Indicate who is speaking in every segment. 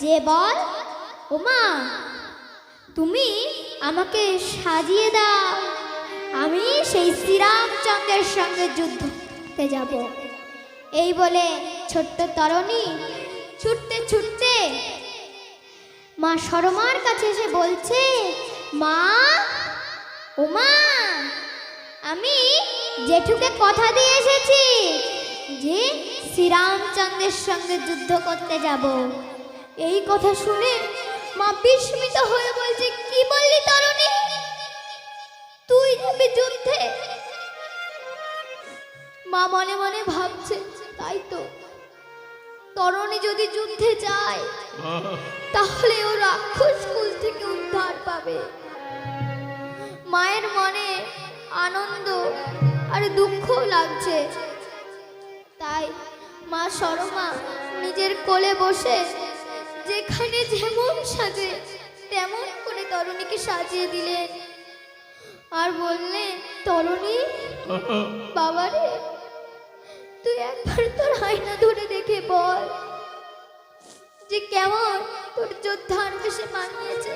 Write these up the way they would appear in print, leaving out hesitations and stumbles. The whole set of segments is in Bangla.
Speaker 1: যে বল, ওমা তুমি আমাকে সাজিয়ে দাও, আমি সেই শ্রীরামচন্দ্রের সঙ্গে যুদ্ধ করতে যাব। এই বলে ছোট্ট তরণী ছুটতে ছুটতে মা সরমার কাছে এসে বলছে, মা, ওমা আমি জেঠুকে কথা দিয়ে এসেছি যে শ্রীরামচন্দ্রের সঙ্গে যুদ্ধ করতে যাব। এই কথা শুনে মা বিস্মিত হয়ে বলছে, কি বললি তরুণী, তুই যাবি যুদ্ধে? মা মনে মনে ভাবছে, তাই তো, তরুণী যদি যুদ্ধে যায় তাহলে ও রাক্ষস কুল থেকে উদ্ধার পাবে। মায়ের মনে আনন্দ আর দুঃখ লাগছে, তাই মা সরমা নিজের কোলে বসে যেখানে যেমন সাজে তেমন করে তরুণীকে সাজিয়ে দিলেন আর বললেন, তরুণী বাবারে, তুই একবার তোর আয়না ধরে দেখে বল যে কেমন তোর যোদ্ধার বেশে মানিয়েছে।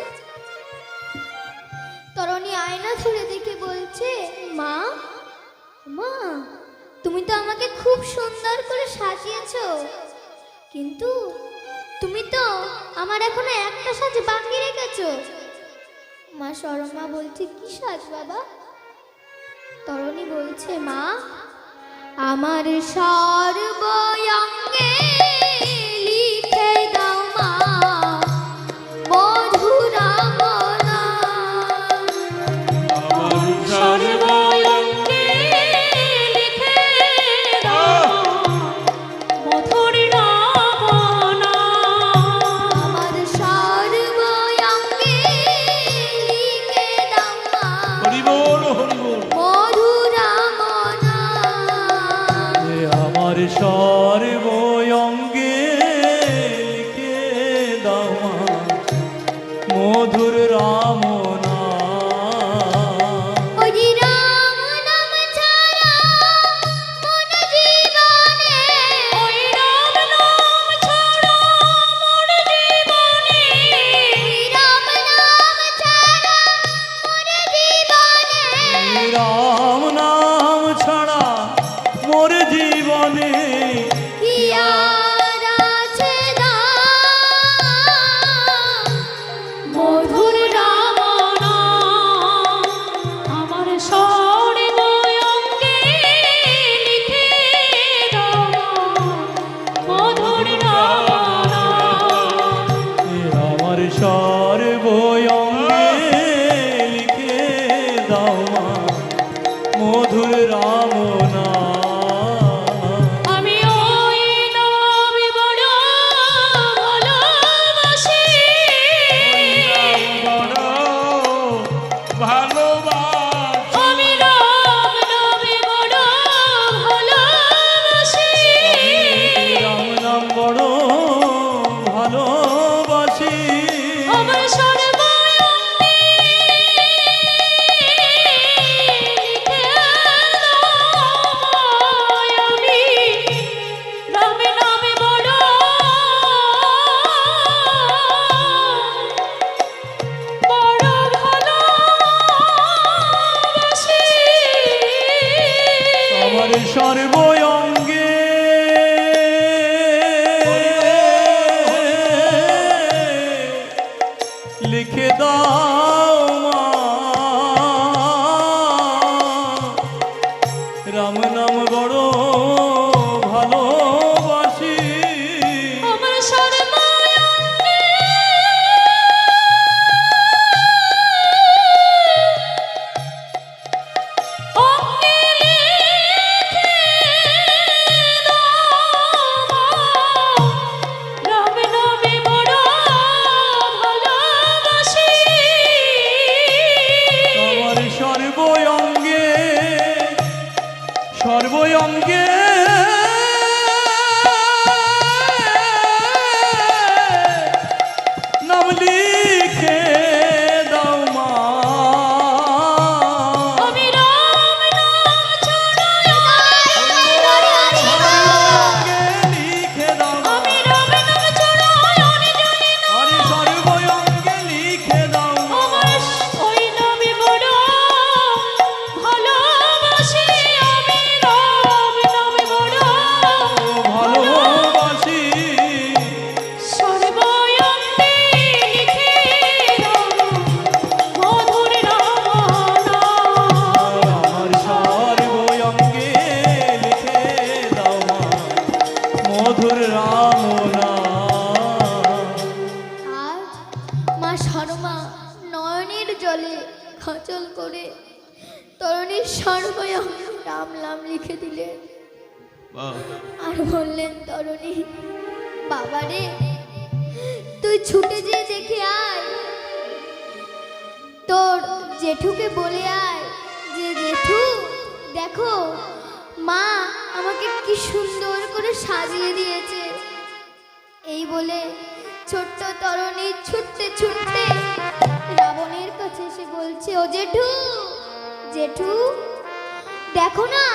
Speaker 1: তরুণী আয়না ধরে দেখে বলছে, মা, মা তুমি তো আমাকে খুব সুন্দর করে সাজিয়েছো, কিন্তু তুমি তো আমার এখনো একটা সাজ বাকি রেখেছো। মা সরমা বলছে, কি সাজ বাবা? তরুণী বলছে, মা আমার সর্বঙ্গে লিখে দাও মা মধুরাম নাম।
Speaker 2: আমার সর্বঙ্গে লিখে দাও মধুর নাম।
Speaker 1: আমার সর্বঙ্গে লিখে দাও মা
Speaker 2: হরি বল, হরি বল।
Speaker 1: মধুরাম নাম।
Speaker 2: আমার সর্বঙ্গে লিখে দাও মা মধুর রাম নাম।
Speaker 1: হরি রাম নাম ছাড়া মন জীবনে,
Speaker 2: হরি রাম নাম ছাড়া মোর জীবনে,
Speaker 1: হরি রাম নাম ছাড়া মন জীবনে,
Speaker 2: রাম নাম ছাড়া মোর জীবনে
Speaker 1: কি আর আছে দাম?
Speaker 2: মধুর রাম নাম। আমার সর্বঙ্গে লিখে দাও মধুর রাম নাম। আমার সর্বঙ্গে লিখে দাও মা মধুর রাম নাম। আমি ওই নাম বড় ভালোবাসি, বড় ভালোবাসি। আমি রাম নাম বড় ভালোবাসি, রাম নাম বড় ভালোবাসি। আমার সর্বঙ্গে লিখে দাও আমি রাম নাম বড় বড় ভালোবাসি। আমার সর্বঙ্গে
Speaker 1: আঁচল করে তরণীর সর্বয়ং রাম নাম লিখে দিলেন। আর বললেন, তরণী বাবারে, তুই ছুটে যেয়ে দেখে আয়, তোর জেঠুকে বলে আয় যে জেঠু দেখো মা আমাকে কি সুন্দর করে সাজিয়ে দিয়েছে। এই বলে ছোট্ট তরণী ছুটতে ছুটতে রাবণের কাছে এসে বলছে, ও জেঠু, জেঠু দেখো না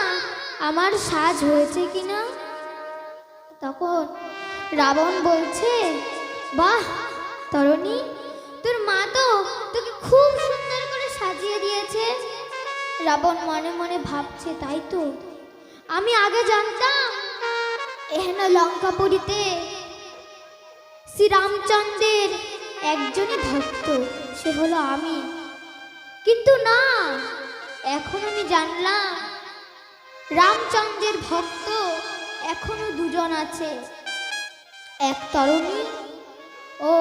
Speaker 1: আমার সাজ হয়েছে কিনা। তখন রাবণ বলছে, বাহ তরণী, তোর মা তো তোকে খুব সুন্দর করে সাজিয়ে দিয়েছে। রাবণ মনে মনে ভাবছে, তাই তো, আমি আগে জানতাম এহেন লঙ্কাপুরীতে শ্রীরামচন্দ্রের একজনই ভক্ত, সে হলো আমি। কিন্তু না, এখন আমি জানলাম রামচন্দ্রের ভক্ত এখনো দুজন আছে, এক তরণী ও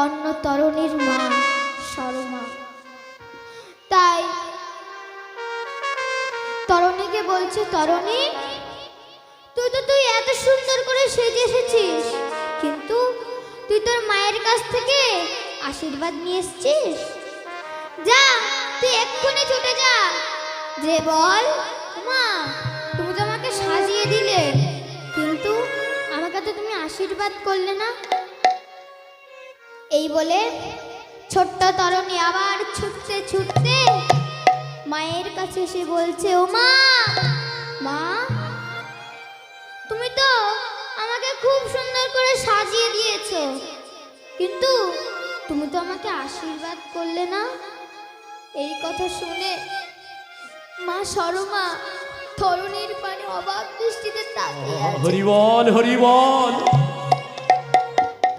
Speaker 1: অন্য তরণীর মা সরমা। তাই তরণীকে বলছে, তরণী তুই এত সুন্দর করে সেজে এসেছিস, কিন্তু তুই তোর মায়ের কাছ থেকে আশীর্বাদ নিয়ে এসেছিস। যা তুই এক্ষুনি ছুটে যা, যে বল, মা তুমি তো আমাকে সাজিয়ে দিলে, কিন্তু আমাকে তো তুমি আশীর্বাদ করলে না। এই বলে ছোট্ট তরণী আবার ছুটতে ছুটতে মায়ের কাছে এসে বলছে, ও মা, মা তুমি তো আমাকে খুব সুন্দর করে সাজিয়ে দিয়েছো, কিন্তু তুমি তো আমাকে আশীর্বাদ করলে না। এই কথা শুনে মা সরমা তরণীর পানে অবাক দৃষ্টিতে তাকিয়ে আছে।
Speaker 2: হরিবল হরিবল।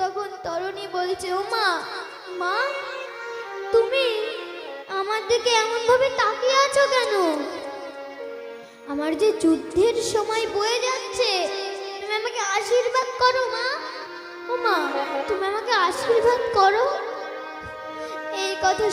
Speaker 1: তখন তরণী বলছে, ও মা, মা তুমি আমার দিকে এমন ভাবে তাকিয়ে আছো কেন? আমার যে যুদ্ধের সময় বয়ে যাচ্ছে, তুমি আমাকে আশীর্বাদ করো মা। ও মা, তুমি আমাকে আশীর্বাদ করো। এই কথা